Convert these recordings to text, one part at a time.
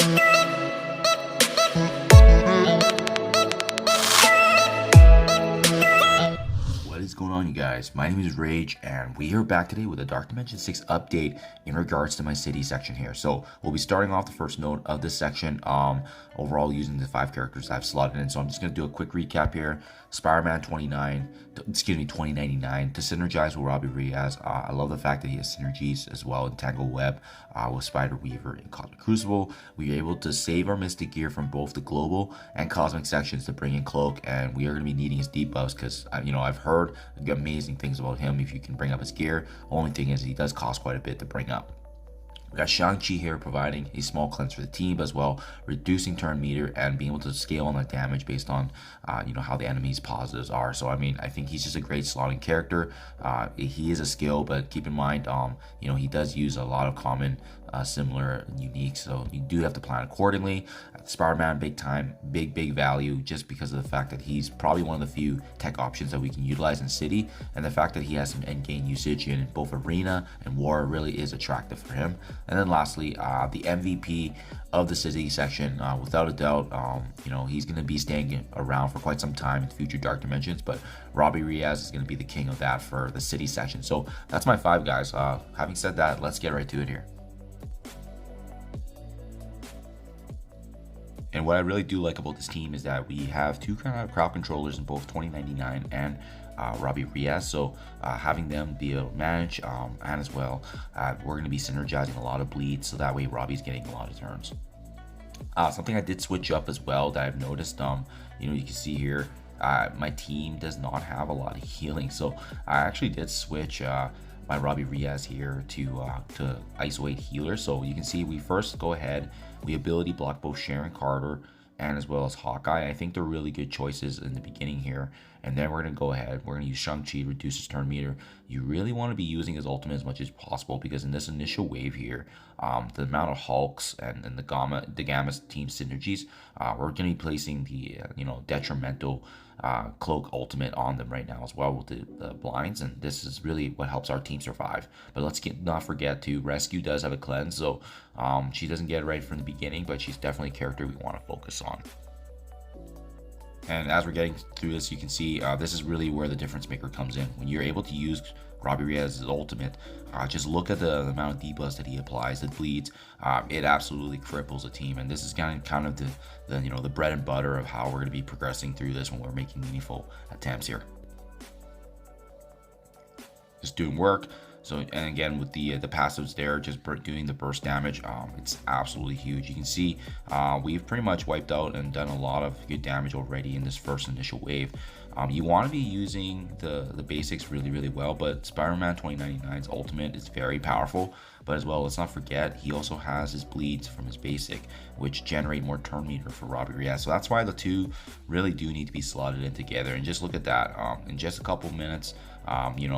What is going on, you guys? My name is Rayge, and we are back today with a Dark Dimension 6 update in regards to my city section here. So we'll be starting off the first note of this section overall using the 5 characters I've slotted in. So I'm just going to do a quick recap here. Spider-Man 2099 to synergize with Robbie Reyes. I love the fact that he has synergies as well in Tangle Web with Spider Weaver and Cosmic Crucible. We are able to save our Mystic gear from both the global and cosmic sections to bring in Cloak, and we are going to be needing his debuffs because I've heard amazing things about him if you can bring up his gear. Only thing is he does cost quite a bit to bring up. We got Shang-Chi here providing a small cleanse for the team, as well reducing turn meter and being able to scale on that damage based on how the enemy's positives are. So I think he's just a great slotting character. He is a skill, but keep in mind he does use a lot of common similar unique, so you do have to plan accordingly. Spider-Man, big time, big value, just because of the fact that he's probably one of the few tech options that we can utilize in city, and the fact that he has some end game usage in both arena and war really is attractive for him. And then lastly, the MVP of the city section, without a doubt, he's going to be staying around for quite some time in future Dark Dimensions, but Robbie Reyes is going to be the king of that for the city section. So that's my 5 guys. Having said that, let's get right to it here. And what I really do like about this team is that we have 2 kind of crowd controllers in both 2099 and Robbie Reyes. So having them be able to manage and as well, we're going to be synergizing a lot of bleeds, so that way Robbie's getting a lot of turns. Something I did switch up as well that I've noticed, you can see here, my team does not have a lot of healing. So I actually did switch my Robbie Reyes here to isolate healer. So you can see we first go ahead, we ability block both Sharon Carter and as well as Hawkeye. I think they're really good choices in the beginning here. And then we're going to go ahead, we're going to use Shang-Chi, reduce his turn meter. You really want to be using his ultimate as much as possible, because in this initial wave here, the amount of Hulks and the Gamma team synergies, we're going to be placing the detrimental Cloak ultimate on them right now as well with the blinds, and this is really what helps our team survive. But let's not forget to Rescue does have a cleanse, so she doesn't get it right from the beginning, but she's definitely a character we want to focus on. And as we're getting through this, you can see this is really where the difference maker comes in. When you're able to use Robbie Reyes' ultimate, just look at the amount of debuffs that he applies, that bleeds. It absolutely cripples a team, and this is kind of the bread and butter of how we're going to be progressing through this when we're making meaningful attempts here. Just doing work. So, and again, with the passives there, just doing the burst damage, it's absolutely huge. You can see we've pretty much wiped out and done a lot of good damage already in this first initial wave. You want to be using the basics really well, but Spider-Man 2099's ultimate is very powerful. But as well, let's not forget, he also has his bleeds from his basic, which generate more turn meter for Robbie Reyes. So that's why the 2 really do need to be slotted in together. And just look at that, in just a couple minutes,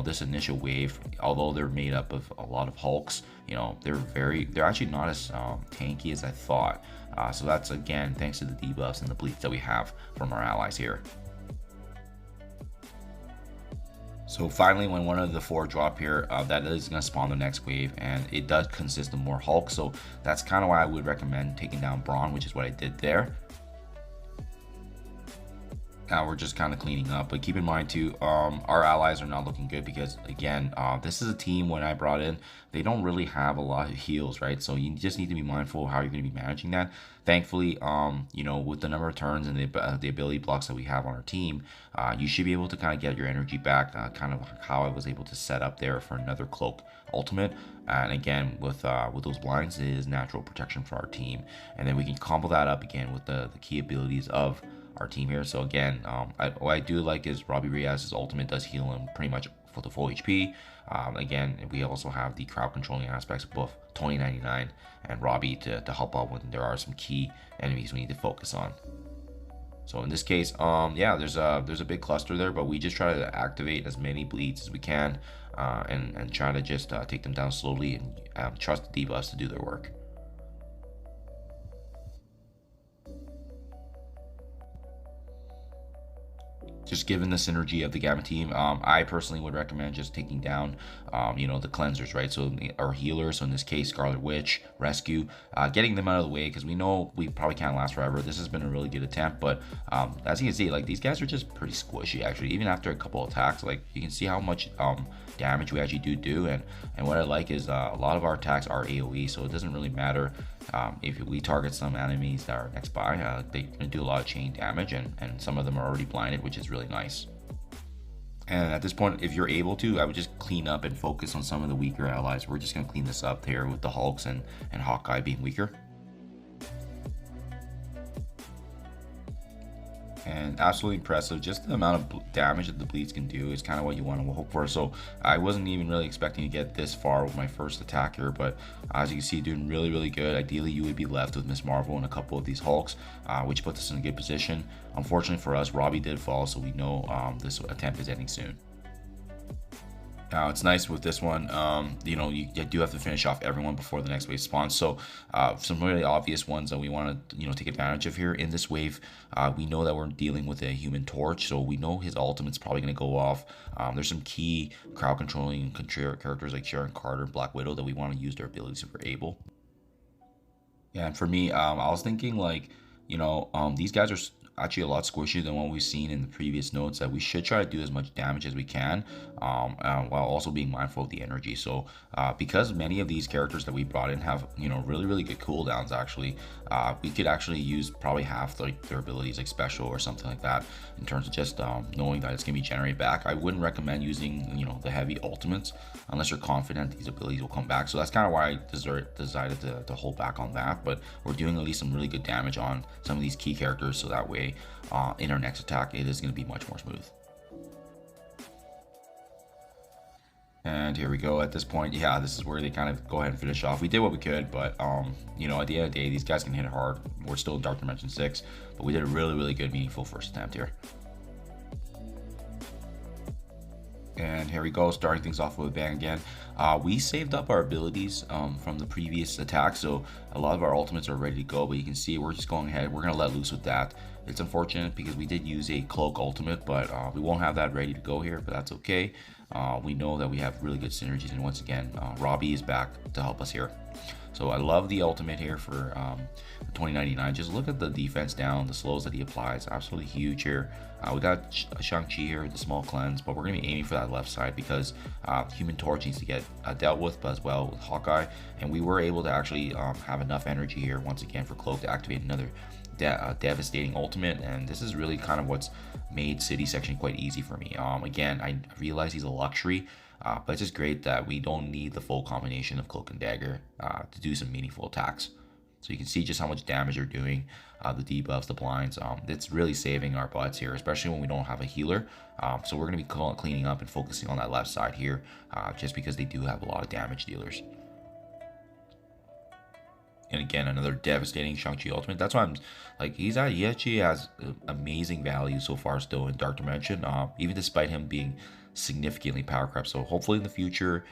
this initial wave, although they're made up of a lot of Hulks, they're actually not as tanky as I thought. So that's, again, thanks to the debuffs and the bleeds that we have from our allies here. So finally, when one of the 4 drop here, that is going to spawn the next wave, and it does consist of more Hulk. So that's kind of why I would recommend taking down Brawn, which is what I did there. Now we're just kind of cleaning up, but keep in mind too, our allies are not looking good, because again, this is a team when I brought in, they don't really have a lot of heals, right? So you just need to be mindful of how you're going to be managing that. Thankfully, with the number of turns and the ability blocks that we have on our team, you should be able to kind of get your energy back, kind of how I was able to set up there for another Cloak ultimate. And again, with those blinds, it is natural protection for our team, and then we can combo that up again with the key abilities of our team here. So again, what I do like is Robbie Reyes' ultimate does heal him pretty much for the full HP. Again, we also have the crowd controlling aspects of both 2099 and Robbie to help out when there are some key enemies we need to focus on. So in this case, yeah, there's a big cluster there, but we just try to activate as many bleeds as we can, and try to just take them down slowly and trust the debuffs to do their work. just given the synergy of the Gamma team, I personally would recommend just taking down, the cleansers, right? So our healers, so in this case, Scarlet Witch, Rescue, getting them out of the way, because we know we probably can't last forever. This has been a really good attempt, but as you can see, like, these guys are just pretty squishy, actually. Even after a couple attacks, like, you can see how much damage we actually do, and what I like is a lot of our attacks are AoE, so it doesn't really matter if we target some enemies that are next by. They're gonna do a lot of chain damage, and some of them are already blinded, which is really nice. And at this point, if you're able to, I would just clean up and focus on some of the weaker allies. We're just gonna clean this up here with the Hulks and Hawkeye being weaker. And absolutely impressive. Just the amount of damage that the bleeds can do is kind of what you want to hope for. So I wasn't even really expecting to get this far with my first attack here, but as you can see, doing really good. Ideally, you would be left with Miss Marvel and a couple of these Hulks, which puts us in a good position. Unfortunately for us, Robbie did fall, so we know this attempt is ending soon. Now it's nice with this one, you do have to finish off everyone before the next wave spawns. So some really obvious ones that we want to take advantage of here in this wave. We know that we're dealing with a Human Torch, so we know his ultimate's probably going to go off. There's some key crowd controlling characters like Sharon Carter and Black Widow that we want to use their abilities if we're able. Yeah, and for me, I was thinking, like, these guys are actually a lot squishier than what we've seen in the previous notes, that we should try to do as much damage as we can, while also being mindful of the energy. So because many of these characters that we brought in have really good cooldowns, actually we could actually use probably half their abilities, like special or something like that, in terms of just knowing that it's going to be generated back. I wouldn't recommend using the heavy ultimates unless you're confident these abilities will come back. So that's kind of why I decided to hold back on that, but we're doing at least some really good damage on some of these key characters, so that way in our next attack it is going to be much more smooth. And here we go. At this point, yeah, this is where they kind of go ahead and finish off. We did what we could, but at the end of the day, these guys can hit hard. We're still in Dark Dimension 6, but we did a really good, meaningful first attempt here. And here we go, starting things off with a bang again. We saved up our abilities from the previous attack, so a lot of our ultimates are ready to go, but you can see we're just going ahead. We're going to let loose with that. It's unfortunate because we did use a cloak ultimate, but we won't have that ready to go here, but that's okay. We know that we have really good synergies, and once again, Robbie is back to help us here. So I love the ultimate here for 2099. Just look at the defense down, the slows that he applies, absolutely huge here. We got Shang-Chi here with the small cleanse, but we're going to be aiming for that left side because Human Torch needs to get dealt with, but as well with Hawkeye. And we were able to actually have enough energy here once again for Cloak to activate another devastating ultimate, and this is really kind of what's made City Section quite easy for me. Again, I realize he's a luxury, but it's just great that we don't need the full combination of Cloak and Dagger to do some meaningful attacks. So you can see just how much damage they're doing, the debuffs, the blinds. It's really saving our butts here, especially when we don't have a healer. So we're going to be cleaning up and focusing on that left side here, just because they do have a lot of damage dealers. And again, another devastating Shang-Chi ultimate. That's why I'm like, he actually has amazing value so far still in Dark Dimension, even despite him being significantly power crept. So hopefully in the future,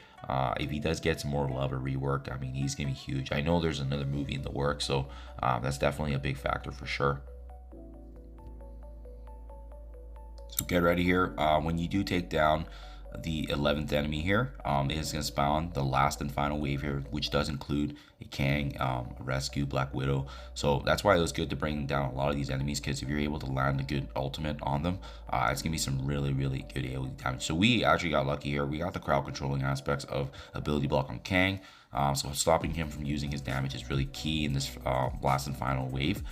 if he does get some more love or rework, I mean, he's gonna be huge. I know there's another movie in the works, so that's definitely a big factor for sure. So get ready here. When you do take down the 11th enemy here, it is going to spawn the last and final wave here, which does include a Kang, a Rescue, Black Widow. So that's why it was good to bring down a lot of these enemies, because if you're able to land a good ultimate on them, it's going to be some really good AoE damage. So we actually got lucky here. We got the crowd controlling aspects of ability block on Kang, so stopping him from using his damage is really key in this last and final wave.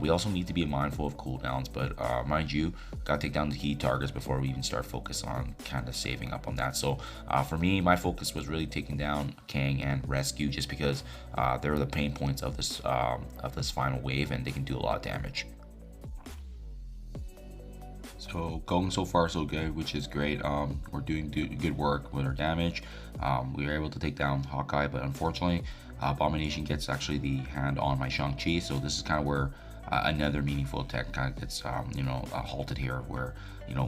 We also need to be mindful of cooldowns, but mind you, gotta take down the key targets before we even start focus on kind of saving up on that. So for me, my focus was really taking down Kang and Rescue, just because they're the pain points of this final wave, and they can do a lot of damage. So going so far so good, which is great. We're doing good work with our damage. We were able to take down Hawkeye, but unfortunately Abomination gets actually the hand on my Shang-Chi, so this is kind of where another meaningful attack kind of gets halted here, where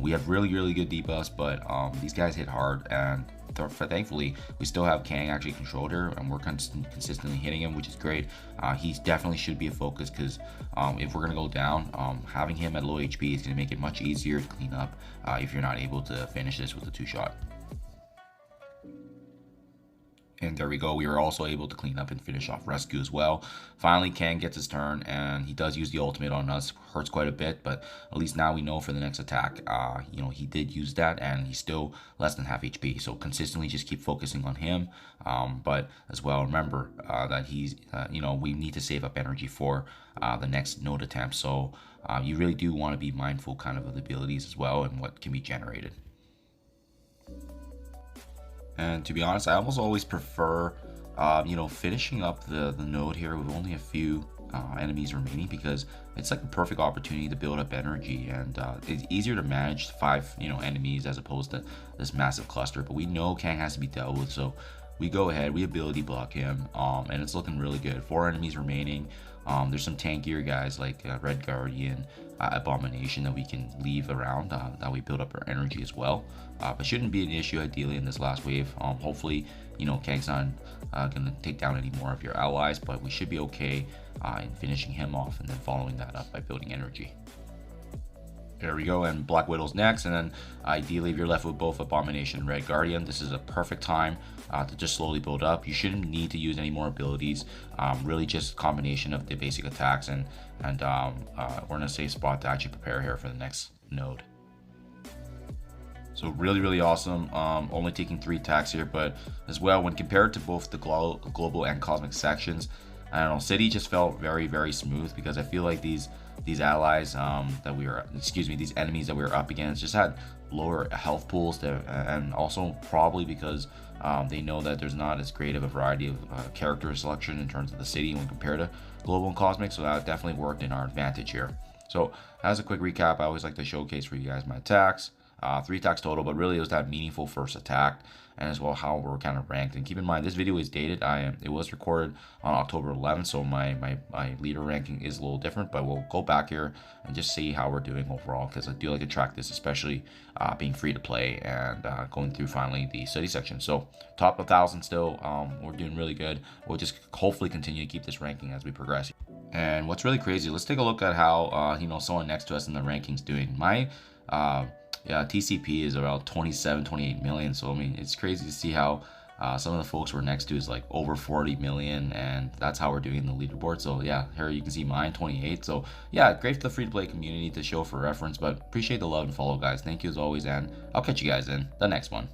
we have really good debuffs, but these guys hit hard, and thankfully we still have Kang actually controlled here, and we're consistently hitting him, which is great. He definitely should be a focus, because if we're gonna go down, having him at low HP is gonna make it much easier to clean up if you're not able to finish this with a 2-shot. And there we go. We were also able to clean up and finish off Rescue as well. Finally, Kang gets his turn, and he does use the ultimate on us. Hurts quite a bit, but at least now we know for the next attack, he did use that, and he's still less than half HP. So consistently just keep focusing on him. But as well, remember that he's, we need to save up energy for the next node attempt. So you really do want to be mindful kind of the abilities as well and what can be generated. And to be honest, I almost always prefer, finishing up the node here with only a few enemies remaining, because it's like a perfect opportunity to build up energy, and it's easier to manage 5 enemies as opposed to this massive cluster. But we know Kang has to be dealt with, so we go ahead, we ability block him, and it's looking really good. 4 enemies remaining. There's some tankier guys like Red Guardian, Abomination that we can leave around, that we build up our energy as well. But shouldn't be an issue ideally in this last wave. Hopefully, Kang's not gonna take down any more of your allies, but we should be okay in finishing him off and then following that up by building energy. There we go, and Black Widow's next, and then ideally if you're left with both Abomination and Red Guardian, this is a perfect time to just slowly build up. You shouldn't need to use any more abilities, really just combination of the basic attacks, and we're in a safe spot to actually prepare here for the next node. So really awesome. Only taking 3 attacks here, but as well, when compared to both the global and cosmic sections, I don't know, City just felt very smooth, because I feel like these allies these enemies that we were up against just had lower health pools there, and also probably because they know that there's not as great of a variety of character selection in terms of the city when compared to global and cosmic, so that definitely worked in our advantage here. So as a quick recap, I always like to showcase for you guys my attacks. 3 attacks total, but really it was that meaningful first attack, and as well how we're kind of ranked. And keep in mind, this video is dated. It was recorded on October 11th, so my leader ranking is a little different, but we'll go back here and just see how we're doing overall, because I do like to track this, especially being free to play and going through finally the city section. So top 1,000 still. We're doing really good. We'll just hopefully continue to keep this ranking as we progress. And what's really crazy, let's take a look at how someone next to us in the rankings doing. My TCP is about 28 million. So I mean, it's crazy to see how some of the folks we're next to is like over 40 million, and that's how we're doing in the leaderboard. So yeah, here you can see mine 28. So yeah, great for the free to play community to show for reference, but appreciate the love and follow, guys. Thank you as always, and I'll catch you guys in the next one.